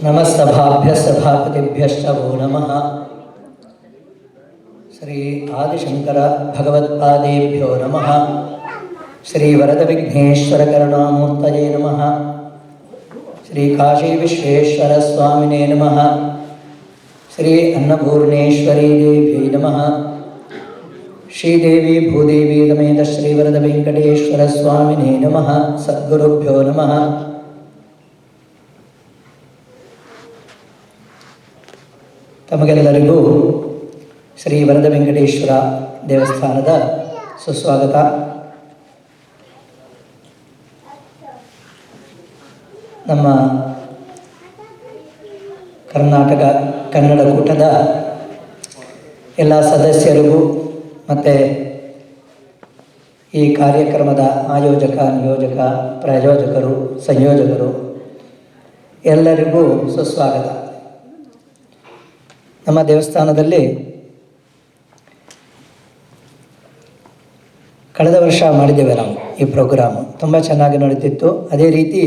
ನಮಸ್ತಭಾಭ್ಯ ಸಭಾಪತಿಭ್ಯಶ್ಚ ವೋ ನಮಃ. ಶ್ರೀ ಆದಿಶಂಕರ ಭಗವತ್ಪಾದೇಭ್ಯೋ ನಮಃ. ಶ್ರೀ ವರದ ವಿಘ್ನೇಶ್ವರ ಕರುಣಾಮೂರ್ತಯೇ ನಮಃ. ಶ್ರೀ ಕಾಶಿ ವಿಶ್ವೇಶ್ವರ ಸ್ವಾಮಿನೇ ನಮಃ. ಶ್ರೀ ಅನ್ನಪೂರ್ಣೇಶ್ವರೀ ದೇವ್ಯೈ ನಮಃ. ಶ್ರೀದೇವಿ ಭೂದೇವಿ ಸಮೇತ ಶ್ರೀ ವರದ ವೆಂಕಟೇಶ್ವರ ಸ್ವಾಮಿನೇ ನಮಃ. ಸದ್ಗುರುಭ್ಯೋ ನಮಃ. ತಮಗೆಲ್ಲರಿಗೂ ಶ್ರೀ ವರದ ವೆಂಕಟೇಶ್ವರ ದೇವಸ್ಥಾನದ ಸುಸ್ವಾಗತ. ನಮ್ಮ ಕರ್ನಾಟಕ ಕನ್ನಡ ಕೂಟದ ಎಲ್ಲ ಸದಸ್ಯರಿಗೂ ಮತ್ತು ಈ ಕಾರ್ಯಕ್ರಮದ ಆಯೋಜಕ, ನಿಯೋಜಕ, ಪ್ರಾಯೋಜಕರು, ಸಂಯೋಜಕರು ಎಲ್ಲರಿಗೂ ಸುಸ್ವಾಗತ. ನಮ್ಮ ದೇವಸ್ಥಾನದಲ್ಲಿ ಕಳೆದ ವರ್ಷ ಮಾಡಿದ್ದೇವೆ ನಾವು ಈ ಪ್ರೋಗ್ರಾಮು. ತುಂಬ ಚೆನ್ನಾಗಿ ನಡೀತಿತ್ತು. ಅದೇ ರೀತಿ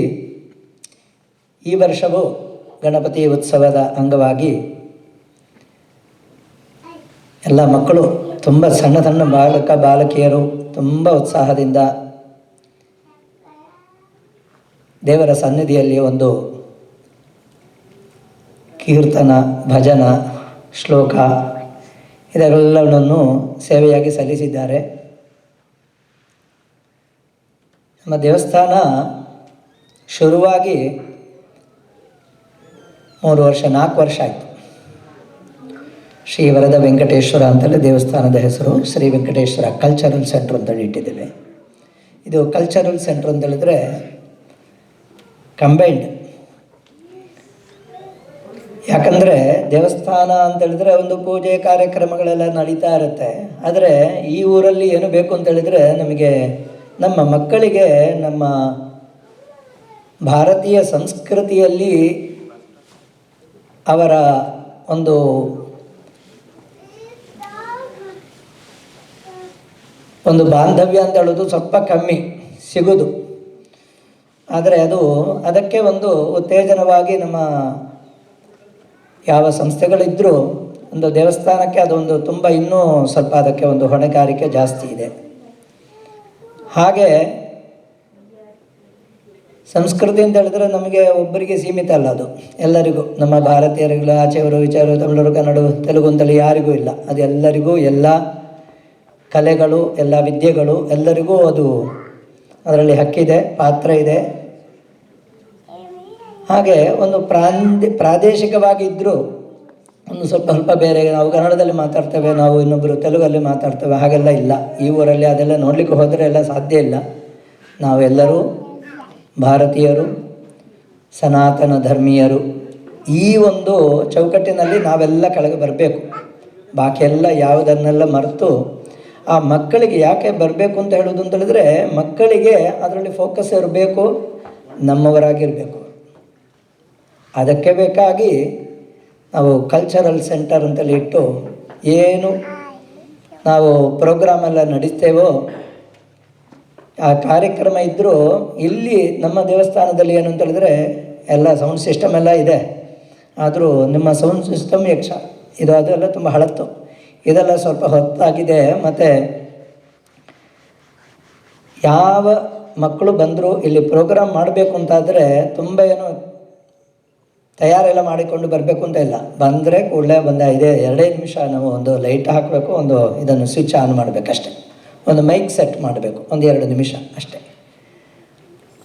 ಈ ವರ್ಷವೂ ಗಣಪತಿ ಉತ್ಸವದ ಅಂಗವಾಗಿ ಎಲ್ಲ ಮಕ್ಕಳು ತುಂಬ ಸಣ್ಣ ಸಣ್ಣ ಬಾಲಕಿಯರು ತುಂಬ ಉತ್ಸಾಹದಿಂದ ದೇವರ ಸನ್ನಿಧಿಯಲ್ಲಿ ಒಂದು ಕೀರ್ತನ, ಭಜನ, ಶ್ಲೋಕ ಇದೆಲ್ಲವನ್ನು ಸೇವೆಯಾಗಿ ಸಲ್ಲಿಸಿದ್ದಾರೆ. ನಮ್ಮ ದೇವಸ್ಥಾನ ಶುರುವಾಗಿ 3 ವರ್ಷ 4 ವರ್ಷ ಆಯಿತು. ಶ್ರೀ ವರದ ವೆಂಕಟೇಶ್ವರ ಅಂತಲೇ ದೇವಸ್ಥಾನದ ಹೆಸರು. ಶ್ರೀ ವೆಂಕಟೇಶ್ವರ ಕಲ್ಚರಲ್ ಸೆಂಟ್ರ್ ಅಂತೇಳಿ ಇಟ್ಟಿದ್ದೇವೆ. ಇದು ಕಲ್ಚರಲ್ ಸೆಂಟ್ರ್ ಅಂತೇಳಿದರೆ ಕಂಬೈನ್ಡ್. ಯಾಕಂದರೆ ದೇವಸ್ಥಾನ ಅಂತೇಳಿದರೆ ಒಂದು ಪೂಜೆ ಕಾರ್ಯಕ್ರಮಗಳೆಲ್ಲ ನಡೀತಾ ಇರುತ್ತೆ. ಆದರೆ ಈ ಊರಲ್ಲಿ ಏನು ಬೇಕು ಅಂತೇಳಿದರೆ ನಮಗೆ ನಮ್ಮ ಮಕ್ಕಳಿಗೆ ನಮ್ಮ ಭಾರತೀಯ ಸಂಸ್ಕೃತಿಯಲ್ಲಿ ಅವರ ಒಂದು ಬಾಂಧವ್ಯ ಅಂತ ಹೇಳೋದು ಸ್ವಲ್ಪ ಕಮ್ಮಿ ಸಿಗೋದು. ಆದರೆ ಅದಕ್ಕೆ ಒಂದು ಉತ್ತೇಜನವಾಗಿ ನಮ್ಮ ಯಾವ ಸಂಸ್ಥೆಗಳಿದ್ದರೂ ಒಂದು ದೇವಸ್ಥಾನಕ್ಕೆ ಅದೊಂದು ತುಂಬ ಇನ್ನೂ ಸ್ವಲ್ಪ ಅದಕ್ಕೆ ಒಂದು ಹೊಣೆಗಾರಿಕೆ ಜಾಸ್ತಿ ಇದೆ. ಹಾಗೆ ಸಂಸ್ಕೃತಿ ಅಂತ ಹೇಳಿದ್ರೆ ನಮಗೆ ಒಬ್ಬರಿಗೆ ಸೀಮಿತ ಅಲ್ಲ, ಅದು ಎಲ್ಲರಿಗೂ, ನಮ್ಮ ಭಾರತೀಯರಿಗೂ, ಆಚೆಯವರು, ಈಚೆಯವರು, ತಮಿಳರು, ಕನ್ನಡ, ತೆಲುಗು ಅಂತೇಳಿ ಯಾರಿಗೂ ಇಲ್ಲ. ಅದು ಎಲ್ಲರಿಗೂ, ಎಲ್ಲ ಕಲೆಗಳು, ಎಲ್ಲ ವಿದ್ಯೆಗಳು ಎಲ್ಲರಿಗೂ ಅದು ಅದರಲ್ಲಿ ಹಕ್ಕಿದೆ, ಪಾತ್ರ ಇದೆ. ಹಾಗೆ ಒಂದು ಪ್ರಾದೇಶಿಕವಾಗಿದ್ದರೂ ಒಂದು ಸ್ವಲ್ಪ ಬೇರೆ, ನಾವು ಕನ್ನಡದಲ್ಲಿ ಮಾತಾಡ್ತೇವೆ, ನಾವು ಇನ್ನೊಬ್ಬರು ತೆಲುಗಲ್ಲಿ ಮಾತಾಡ್ತೇವೆ, ಹಾಗೆಲ್ಲ ಇಲ್ಲ. ಈ ಊರಲ್ಲಿ ಅದೆಲ್ಲ ನೋಡಲಿಕ್ಕೆ ಹೋದರೆ ಎಲ್ಲ ಸಾಧ್ಯ ಇಲ್ಲ. ನಾವೆಲ್ಲರೂ ಭಾರತೀಯರು, ಸನಾತನ ಧರ್ಮೀಯರು. ಈ ಒಂದು ಚೌಕಟ್ಟಿನಲ್ಲಿ ನಾವೆಲ್ಲ ಕೆಳಗೆ ಬರಬೇಕು. ಬಾಕಿಯೆಲ್ಲ ಯಾವುದನ್ನೆಲ್ಲ ಮರೆತು ಆ ಮಕ್ಕಳಿಗೆ ಯಾಕೆ ಬರಬೇಕು ಅಂತ ಹೇಳೋದು ಅಂತ ಹೇಳಿದ್ರೆ, ಮಕ್ಕಳಿಗೆ ಅದರಲ್ಲಿ ಫೋಕಸ್ ಇರಬೇಕು, ನಮ್ಮವರಾಗಿರಬೇಕು. ಅದಕ್ಕೆ ಬೇಕಾಗಿ ನಾವು ಕಲ್ಚರಲ್ ಸೆಂಟರ್ ಅಂತೇಳಿ ಇಟ್ಟು ಏನು ನಾವು ಪ್ರೋಗ್ರಾಮೆಲ್ಲ ನಡೆಸ್ತೇವೋ ಆ ಕಾರ್ಯಕ್ರಮ ಇದ್ದರೂ ಇಲ್ಲಿ ನಮ್ಮ ದೇವಸ್ಥಾನದಲ್ಲಿ ಏನು ಅಂತ ಹೇಳಿದ್ರೆ ಎಲ್ಲ ಸೌಂಡ್ ಸಿಸ್ಟಮ್ ಎಲ್ಲ ಇದೆ. ಆದರೂ ನಿಮ್ಮ ಸೌಂಡ್ ಸಿಸ್ಟಮ್ ಅದೆಲ್ಲ ತುಂಬ ಹಳತ್ತು. ಇದೆಲ್ಲ ಸ್ವಲ್ಪ ಹೊತ್ತಾಗಿದೆ. ಮತ್ತು ಯಾವ ಮಕ್ಕಳು ಬಂದರೂ ಇಲ್ಲಿ ಪ್ರೋಗ್ರಾಮ್ ಮಾಡಬೇಕು ಅಂತಾದರೆ ತುಂಬ ಏನು ತಯಾರೆಲ್ಲ ಮಾಡಿಕೊಂಡು ಬರಬೇಕು ಅಂತ ಇಲ್ಲ. ಬಂದರೆ ಕೂಡಲೇ 2 ನಿಮಿಷ ನಾವು ಒಂದು ಲೈಟ್ ಹಾಕಬೇಕು, ಒಂದು ಇದನ್ನು ಸ್ವಿಚ್ ಆನ್ ಮಾಡಬೇಕಷ್ಟೆ, ಒಂದು ಮೈಕ್ ಸೆಟ್ ಮಾಡಬೇಕು, 1-2 ನಿಮಿಷ ಅಷ್ಟೆ.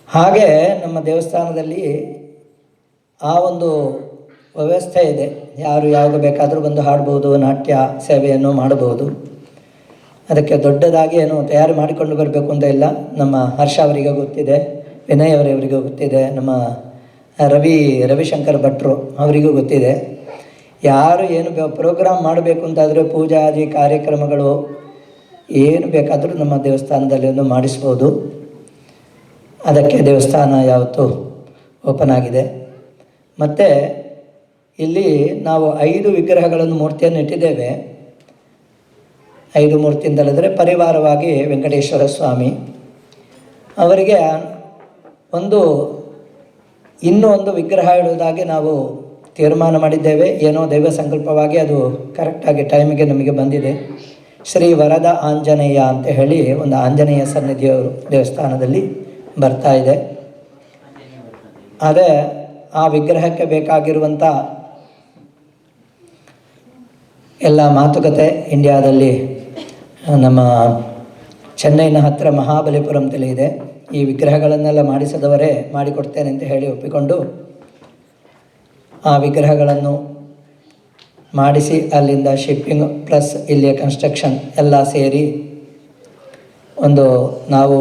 ಹಾಗೆ ನಮ್ಮ ದೇವಸ್ಥಾನದಲ್ಲಿ ಆ ಒಂದು ವ್ಯವಸ್ಥೆ ಇದೆ. ಯಾರು ಯಾವಾಗ ಬೇಕಾದರೂ ಬಂದು ಹಾಡ್ಬೋದು, ನಾಟ್ಯ ಸೇವೆಯನ್ನು ಮಾಡಬಹುದು. ಅದಕ್ಕೆ ದೊಡ್ಡದಾಗಿ ಏನು ತಯಾರು ಮಾಡಿಕೊಂಡು ಬರಬೇಕು ಅಂತ ಇಲ್ಲ. ನಮ್ಮ ಹರ್ಷ ಅವರಿಗೆ ಗೊತ್ತಿದೆ, ವಿನಯ್ ಅವರವರಿಗೂ ಗೊತ್ತಿದೆ, ನಮ್ಮ ರವಿಶಂಕರ್ ಭಟ್ರು ಅವರಿಗೂ ಗೊತ್ತಿದೆ. ಯಾರು ಏನು ಪ್ರೋಗ್ರಾಮ್ ಮಾಡಬೇಕು ಅಂತಾದರೆ ಪೂಜಾದಿ ಕಾರ್ಯಕ್ರಮಗಳು ಏನು ಬೇಕಾದರೂ ನಮ್ಮ ದೇವಸ್ಥಾನದಲ್ಲಿ ಒಂದು ಮಾಡಿಸ್ಬೋದು. ಅದಕ್ಕೆ ದೇವಸ್ಥಾನ ಯಾವತ್ತೂ ಓಪನ್ ಆಗಿದೆ. ಮತ್ತು ಇಲ್ಲಿ ನಾವು 5 ವಿಗ್ರಹಗಳನ್ನು ಮೂರ್ತಿಯನ್ನು ಇಟ್ಟಿದ್ದೇವೆ. 5 ಮೂರ್ತಿ ಅಂತೇಳಿದರೆ ಪರಿವಾರವಾಗಿ ವೆಂಕಟೇಶ್ವರ ಸ್ವಾಮಿ ಅವರಿಗೆ ಇನ್ನೂ ಒಂದು ವಿಗ್ರಹ ಇಡುವುದಾಗಿ ನಾವು ತೀರ್ಮಾನ ಮಾಡಿದ್ದೇವೆ. ಏನೋ ದೈವ ಸಂಕಲ್ಪವಾಗಿ ಅದು ಕರೆಕ್ಟಾಗಿ ಟೈಮಿಗೆ ನಮಗೆ ಬಂದಿದೆ. ಶ್ರೀ ವರದ ಆಂಜನೇಯ ಅಂತ ಹೇಳಿ ಒಂದು ಆಂಜನೇಯ ಸನ್ನಿಧಿಯವರು ದೇವಸ್ಥಾನದಲ್ಲಿ ಬರ್ತಾ ಇದೆ. ಅದೇ ಆ ವಿಗ್ರಹಕ್ಕೆ ಬೇಕಾಗಿರುವಂಥ ಎಲ್ಲ ಮಾತುಕತೆ ಇಂಡಿಯಾದಲ್ಲಿ ನಮ್ಮ ಚೆನ್ನೈನ ಹತ್ತಿರ ಮಹಾಬಲಿಪುರಂ ತಲೆ ಇದೆ. ಈ ವಿಗ್ರಹಗಳನ್ನೆಲ್ಲ ಮಾಡಿಸಿದವರೇ ಮಾಡಿಕೊಡ್ತೇನೆ ಅಂತ ಹೇಳಿ ಒಪ್ಪಿಕೊಂಡು ಆ ವಿಗ್ರಹಗಳನ್ನು ಮಾಡಿಸಿ ಅಲ್ಲಿಂದ ಶಿಪ್ಪಿಂಗ್ ಪ್ಲಸ್ ಇಲ್ಲಿಯ ಕನ್ಸ್ಟ್ರಕ್ಷನ್ ಎಲ್ಲ ಸೇರಿ ನಾವು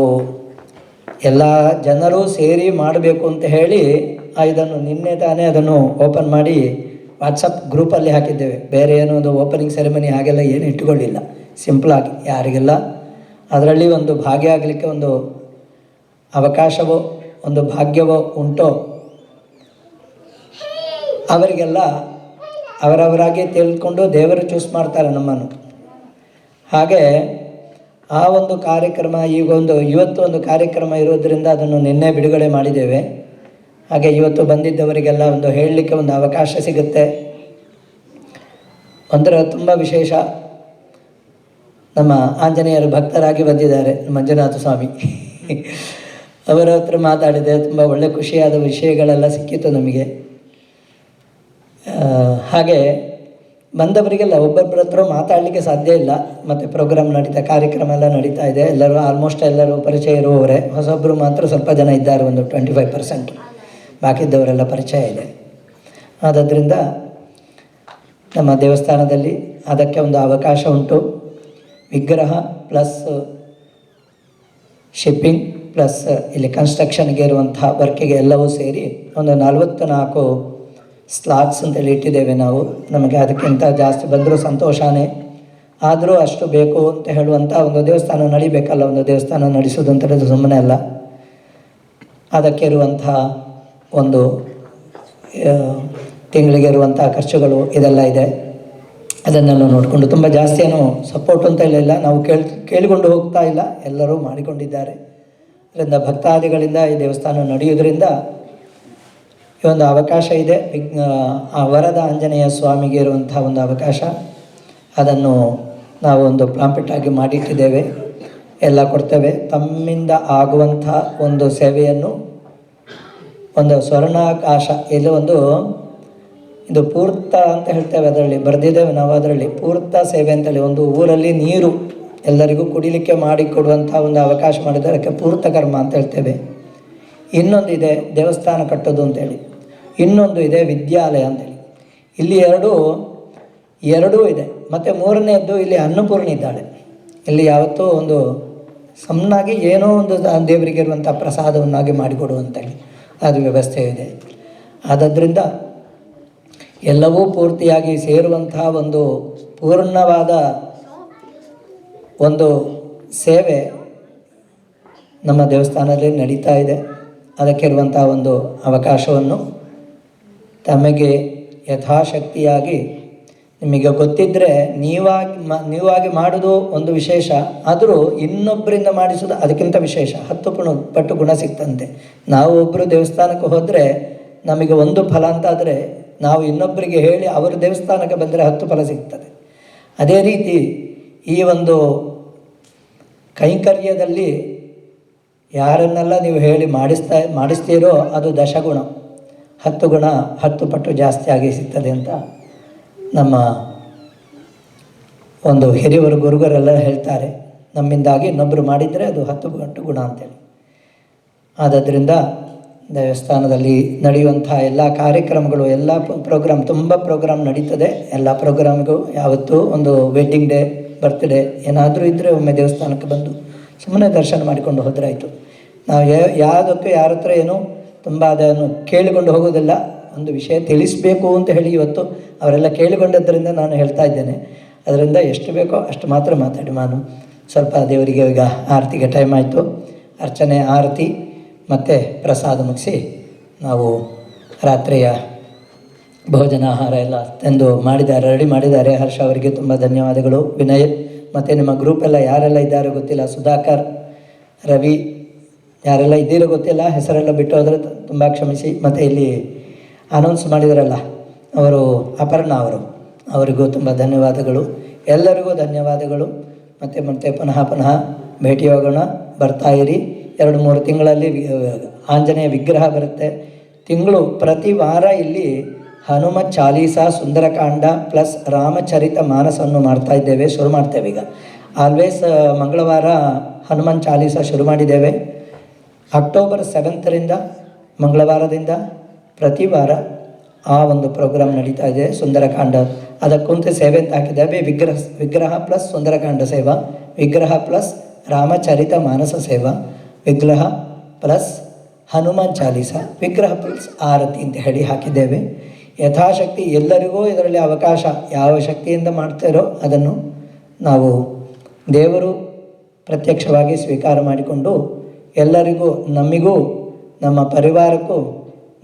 ಎಲ್ಲ ಜನರು ಸೇರಿ ಮಾಡಬೇಕು ಅಂತ ಹೇಳಿ ಇದನ್ನು ನಿನ್ನೆ ತಾನೇ ಅದನ್ನು ಓಪನ್ ಮಾಡಿ ವಾಟ್ಸಪ್ ಗ್ರೂಪಲ್ಲಿ ಹಾಕಿದ್ದೇವೆ. ಬೇರೆ ಏನೋ ಒಂದು ಓಪನಿಂಗ್ ಸೆರೆಮನಿ ಹಾಗೆಲ್ಲ ಏನು ಇಟ್ಟುಕೊಳ್ಳಿಲ್ಲ. ಸಿಂಪಲಾಗಿ ಯಾರಿಗೆಲ್ಲ ಅದರಲ್ಲಿ ಒಂದು ಭಾಗಿಯಾಗಲಿಕ್ಕೆ ಒಂದು ಅವಕಾಶವೋ ಒಂದು ಭಾಗ್ಯವೋ ಉಂಟೋ ಅವರಿಗೆಲ್ಲ ಅವರವರಾಗಿ ತಿಳ್ಕೊಂಡು ದೇವರು ಚೂಸ್ ಮಾಡ್ತಾರೆ ನಮ್ಮನ್ನು. ಹಾಗೆ ಆ ಒಂದು ಕಾರ್ಯಕ್ರಮ ಇವತ್ತು ಒಂದು ಕಾರ್ಯಕ್ರಮ ಇರೋದರಿಂದ ಅದನ್ನು ನಿನ್ನೆ ಬಿಡುಗಡೆ ಮಾಡಿದ್ದೇವೆ. ಹಾಗೆ ಇವತ್ತು ಬಂದಿದ್ದವರಿಗೆಲ್ಲ ಹೇಳಲಿಕ್ಕೆ ಒಂದು ಅವಕಾಶ ಸಿಗುತ್ತೆ. ತುಂಬ ವಿಶೇಷ, ನಮ್ಮ ಆಂಜನೇಯರ ಭಕ್ತರಾಗಿ ಬಂದಿದ್ದಾರೆ ಮಂಜುನಾಥ ಸ್ವಾಮಿ. ಅವರ ಹತ್ರ ಮಾತಾಡಿದೆ. ತುಂಬ ಒಳ್ಳೆ ಖುಷಿಯಾದ ವಿಷಯಗಳೆಲ್ಲ ಸಿಕ್ಕಿತ್ತು ನಮಗೆ. ಹಾಗೆ ಬಂದವರಿಗೆಲ್ಲ ಒಬ್ಬೊಬ್ಬರ ಹತ್ರ ಮಾತಾಡಲಿಕ್ಕೆ ಸಾಧ್ಯ ಇಲ್ಲ. ಮತ್ತು ಪ್ರೋಗ್ರಾಮ್ ಕಾರ್ಯಕ್ರಮ ಎಲ್ಲ ನಡೀತಾ ಇದೆ. ಆಲ್ಮೋಸ್ಟ್ ಎಲ್ಲರೂ ಪರಿಚಯ ಇರುವವರೇ. ಹೊಸೊಬ್ಬರು ಮಾತ್ರ ಸ್ವಲ್ಪ ಜನ ಇದ್ದಾರೆ, 25%. ಬಾಕಿದ್ದವರೆಲ್ಲ ಪರಿಚಯ ಇದೆ. ಆದ್ದರಿಂದ ನಮ್ಮ ದೇವಸ್ಥಾನದಲ್ಲಿ ಅದಕ್ಕೆ ಒಂದು ಅವಕಾಶ ಉಂಟು. ವಿಗ್ರಹ ಪ್ಲಸ್ ಶಿಪ್ಪಿಂಗ್ ಪ್ಲಸ್ ಇಲ್ಲಿ ಕನ್ಸ್ಟ್ರಕ್ಷನ್ಗೆ ಇರುವಂಥ ವರ್ಕಿಗೆ ಎಲ್ಲವೂ ಸೇರಿ 44 ಸ್ಲಾಟ್ಸ್ ಅಂತೇಳಿ ಇಟ್ಟಿದ್ದೇವೆ ನಾವು. ನಮಗೆ ಅದಕ್ಕಿಂತ ಜಾಸ್ತಿ ಬಂದರೂ ಸಂತೋಷನೇ. ಆದರೂ ಅಷ್ಟು ಬೇಕು ಅಂತ ಹೇಳುವಂಥ ಒಂದು ದೇವಸ್ಥಾನ ನಡಿಬೇಕಲ್ಲ. ಒಂದು ದೇವಸ್ಥಾನ ನಡೆಸೋದು ಅಂತ ಹೇಳಿದ್ರೆ ಸುಮ್ಮನೆ ಅಲ್ಲ. ಅದಕ್ಕೆ ಇರುವಂಥ ಒಂದು ತಿಂಗಳಿಗೆ ಇರುವಂಥ ಖರ್ಚುಗಳು ಇದೆಲ್ಲ ಇದೆ. ಅದನ್ನೆಲ್ಲ ನೋಡಿಕೊಂಡು ತುಂಬ ಜಾಸ್ತಿ ಏನು ಸಪೋರ್ಟ್ ಅಂತ ಇಲ್ಲ. ನಾವು ಕೇಳಿಕೊಂಡು ಹೋಗ್ತಾ ಇಲ್ಲ, ಎಲ್ಲರೂ ಮಾಡಿಕೊಂಡಿದ್ದಾರೆ. ಅದರಿಂದ ಭಕ್ತಾದಿಗಳಿಂದ ಈ ದೇವಸ್ಥಾನ ನಡೆಯೋದ್ರಿಂದ ಈ ಒಂದು ಅವಕಾಶ ಇದೆ. ಆ ವರದ ಆಂಜನೇಯ ಸ್ವಾಮಿಗೆ ಇರುವಂಥ ಒಂದು ಅವಕಾಶ, ಅದನ್ನು ನಾವು ಒಂದು ಪ್ರಾಂಪಿಟಾಗಿ ಮಾಡಿಟ್ಟಿದ್ದೇವೆ. ಎಲ್ಲ ಕೊಡ್ತೇವೆ. ತಮ್ಮಿಂದ ಆಗುವಂಥ ಒಂದು ಸೇವೆಯನ್ನು ಒಂದು ಸ್ವರ್ಣಾಕಾಶ ಇದು ಪೂರ್ತ ಅಂತ ಹೇಳ್ತೇವೆ. ಅದರಲ್ಲಿ ಬರೆದಿದ್ದೇವೆ ನಾವು. ಅದರಲ್ಲಿ ಪೂರ್ತ ಸೇವೆ ಅಂತೇಳಿ ಒಂದು ಊರಲ್ಲಿ ನೀರು ಎಲ್ಲರಿಗೂ ಕುಡಿಲಿಕ್ಕೆ ಮಾಡಿಕೊಡುವಂಥ ಒಂದು ಅವಕಾಶ ಮಾಡಿದರೆ ಅದಕ್ಕೆ ಪೂರ್ತ ಕರ್ಮ ಅಂತ ಹೇಳ್ತೇವೆ. ಇನ್ನೊಂದಿದೆ ದೇವಸ್ಥಾನ ಕಟ್ಟೋದು ಅಂತೇಳಿ, ಇನ್ನೊಂದು ಇದೆ ವಿದ್ಯಾಲಯ ಅಂತೇಳಿ. ಇಲ್ಲಿ ಎರಡೂ ಇದೆ. ಮತ್ತು ಮೂರನೇದ್ದು ಇಲ್ಲಿ ಅನ್ನಪೂರ್ಣಿ ಇದ್ದಾಳೆ. ಇಲ್ಲಿ ಯಾವತ್ತೂ ಒಂದು ಸಣ್ಣಾಗಿ ಏನೋ ಒಂದು ದೇವರಿಗೆ ಇರುವಂಥ ಪ್ರಸಾದವನ್ನಾಗಿ ಮಾಡಿಕೊಡುವಂಥೇಳಿ ಅದು ವ್ಯವಸ್ಥೆ ಇದೆ. ಆದ್ದರಿಂದ ಎಲ್ಲವೂ ಪೂರ್ತಿಯಾಗಿ ಸೇರುವಂತಹ ಒಂದು ಪೂರ್ಣವಾದ ಒಂದು ಸೇವೆ ನಮ್ಮ ದೇವಸ್ಥಾನದಲ್ಲಿ ನಡೀತಾ ಇದೆ. ಅದಕ್ಕಿರುವಂಥ ಒಂದು ಅವಕಾಶವನ್ನು ತಮಗೆ ಯಥಾಶಕ್ತಿಯಾಗಿ ನಿಮಗೆ ಗೊತ್ತಿದ್ದರೆ ನೀವಾಗಿ ಮಾಡೋದು ಒಂದು ವಿಶೇಷ. ಆದರೂ ಇನ್ನೊಬ್ಬರಿಂದ ಮಾಡಿಸೋದು ಅದಕ್ಕಿಂತ ವಿಶೇಷ. 10 ಪಟ್ಟು ಗುಣ ಸಿಗ್ತಂತೆ. ನಾವು ಒಬ್ಬರು ದೇವಸ್ಥಾನಕ್ಕೆ ಹೋದರೆ ನಮಗೆ ಒಂದು ಫಲ ಅಂತಾದರೆ, ನಾವು ಇನ್ನೊಬ್ಬರಿಗೆ ಹೇಳಿ ಅವರ ದೇವಸ್ಥಾನಕ್ಕೆ ಬಂದರೆ 10 ಫಲ ಸಿಗ್ತದೆ. ಅದೇ ರೀತಿ ಈ ಒಂದು ಕೈಂಕರ್ಯದಲ್ಲಿ ಯಾರನ್ನೆಲ್ಲ ನೀವು ಹೇಳಿ ಮಾಡಿಸ್ತೀರೋ ಅದು 10 ಗುಣ, 10 ಗುಣ 10 ಪಟ್ಟು ಜಾಸ್ತಿ ಆಗಿ ಸಿಗ್ತದೆ ಅಂತ ನಮ್ಮ ಒಂದು ಹಿರಿಯವರು ಗುರುಗರೆಲ್ಲ ಹೇಳ್ತಾರೆ. ನಮ್ಮಿಂದಾಗಿ ಇನ್ನೊಬ್ಬರು ಮಾಡಿದರೆ ಅದು 10 ಪಟ್ಟು ಗುಣ ಅಂತೇಳಿ. ಆದ್ದರಿಂದ ದೇವಸ್ಥಾನದಲ್ಲಿ ನಡೆಯುವಂಥ ಎಲ್ಲ ಕಾರ್ಯಕ್ರಮಗಳು, ಎಲ್ಲ ತುಂಬ ಪ್ರೋಗ್ರಾಮ್ ನಡೀತದೆ. ಎಲ್ಲ ಪ್ರೋಗ್ರಾಮಿಗೂ ಯಾವತ್ತೂ ಒಂದು ವೆಡ್ಡಿಂಗ್ ಡೇ, ಬರ್ತ್ಡೇ ಏನಾದರೂ ಇದ್ದರೆ ಒಮ್ಮೆ ದೇವಸ್ಥಾನಕ್ಕೆ ಬಂದು ಸುಮ್ಮನೆ ದರ್ಶನ ಮಾಡಿಕೊಂಡು ಹೋದ್ರಾಯಿತು. ನಾವು ಯಾವುದಕ್ಕೂ ಯಾರ ಹತ್ರ ಏನೂ ತುಂಬ ಅದನ್ನು ಕೇಳಿಕೊಂಡು ಹೋಗೋದಿಲ್ಲ. ಒಂದು ವಿಷಯ ತಿಳಿಸಬೇಕು ಅಂತ ಹೇಳಿ ಇವತ್ತು ಅವರೆಲ್ಲ ಕೇಳಿಕೊಂಡದ್ದರಿಂದ ನಾನು ಹೇಳ್ತಾ ಇದ್ದೇನೆ. ಅದರಿಂದ ಎಷ್ಟು ಬೇಕೋ ಅಷ್ಟು ಮಾತ್ರ ಮಾತಾಡಿ. ನಾನು ಸ್ವಲ್ಪ ದೇವರಿಗೆ ಈಗ ಆರತಿಗೆ ಟೈಮ್ ಆಯಿತು. ಅರ್ಚನೆ, ಆರತಿ ಮತ್ತು ಪ್ರಸಾದ ಮುಗಿಸಿ ನಾವು ರಾತ್ರಿಯ ಭೋಜನ ಆಹಾರ ಎಲ್ಲ ತಂದು ಮಾಡಿದ್ದಾರೆ, ರೆಡಿ ಮಾಡಿದ್ದಾರೆ. ಹರ್ಷ ಅವರಿಗೆ ತುಂಬ ಧನ್ಯವಾದಗಳು. ವಿನಯ್ ಮತ್ತು ನಿಮ್ಮ ಗ್ರೂಪ್ ಎಲ್ಲ ಯಾರೆಲ್ಲ ಇದ್ದಾರೋ ಗೊತ್ತಿಲ್ಲ, ಸುಧಾಕರ್, ರವಿ, ಯಾರೆಲ್ಲ ಇದ್ದೀರೋ ಗೊತ್ತಿಲ್ಲ, ಹೆಸರೆಲ್ಲ ಬಿಟ್ಟು ಹೋದರೆ ತುಂಬ ಕ್ಷಮಿಸಿ. ಮತ್ತು ಇಲ್ಲಿ ಅನೌನ್ಸ್ ಮಾಡಿದಾರಲ್ಲ ಅವರು ಅಪರ್ಣ ಅವರಿಗೂ ತುಂಬ ಧನ್ಯವಾದಗಳು. ಎಲ್ಲರಿಗೂ ಧನ್ಯವಾದಗಳು. ಮತ್ತೆ ಪುನಃ ಭೇಟಿಯಾಗೋಣ. ಬರ್ತಾಯಿರಿ. 2-3 ತಿಂಗಳಲ್ಲಿ ಆಂಜನೇಯ ವಿಗ್ರಹ ಬರುತ್ತೆ. ಪ್ರತಿ ವಾರ ಇಲ್ಲಿ ಹನುಮ ಚಾಲೀಸ, ಸುಂದರಕಾಂಡ ಪ್ಲಸ್ ರಾಮಚರಿತ ಮಾನಸವನ್ನು ಶುರು ಮಾಡ್ತೇವೆ ಈಗ. ಆಲ್ವೇಸ್ ಮಂಗಳವಾರ ಹನುಮಾನ್ ಚಾಲೀಸ ಶುರು ಮಾಡಿದ್ದೇವೆ. ಅಕ್ಟೋಬರ್ 7ರಿಂದ ಮಂಗಳವಾರದಿಂದ ಪ್ರತಿ ವಾರ ಆ ಒಂದು ಪ್ರೋಗ್ರಾಮ್ ನಡೀತಾ ಇದೆ. ಸುಂದರಕಾಂಡ ಅದಕ್ಕಂತೂ ಸೇವೆ ಅಂತ ಹಾಕಿದ್ದೇವೆ. ವಿಗ್ರಹ ಪ್ಲಸ್ ಸುಂದರಕಾಂಡ ಸೇವಾ, ವಿಗ್ರಹ ಪ್ಲಸ್ ರಾಮಚರಿತ ಮಾನಸ ಸೇವಾ, ವಿಗ್ರಹ ಪ್ಲಸ್ ಹನುಮಾನ್ ಚಾಲೀಸ, ವಿಗ್ರಹ ಪ್ಲಸ್ ಆರತಿ ಅಂತ ಹೇಳಿ ಹಾಕಿದ್ದೇವೆ. ಯಥಾಶಕ್ತಿ ಎಲ್ಲರಿಗೂ ಇದರಲ್ಲಿ ಅವಕಾಶ, ಯಾವ ಶಕ್ತಿಯಿಂದ ಮಾಡ್ತಾರೋ ಅದನ್ನು ನಾವು ದೇವರು ಪ್ರತ್ಯಕ್ಷವಾಗಿ ಸ್ವೀಕಾರ ಮಾಡಿಕೊಂಡು ಎಲ್ಲರಿಗೂ, ನಮಗೂ, ನಮ್ಮ ಪರಿವಾರಕ್ಕೂ,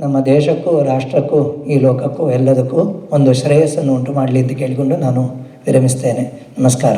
ನಮ್ಮ ದೇಶಕ್ಕೂ, ರಾಷ್ಟ್ರಕ್ಕೂ, ಈ ಲೋಕಕ್ಕೂ ಎಲ್ಲದಕ್ಕೂ ಒಂದು ಶ್ರೇಯಸ್ಸನ್ನು ಉಂಟು ಮಾಡಲಿ ಅಂತ ಕೇಳಿಕೊಂಡು ನಾನು ವಿರಮಿಸ್ತೇನೆ. ನಮಸ್ಕಾರ.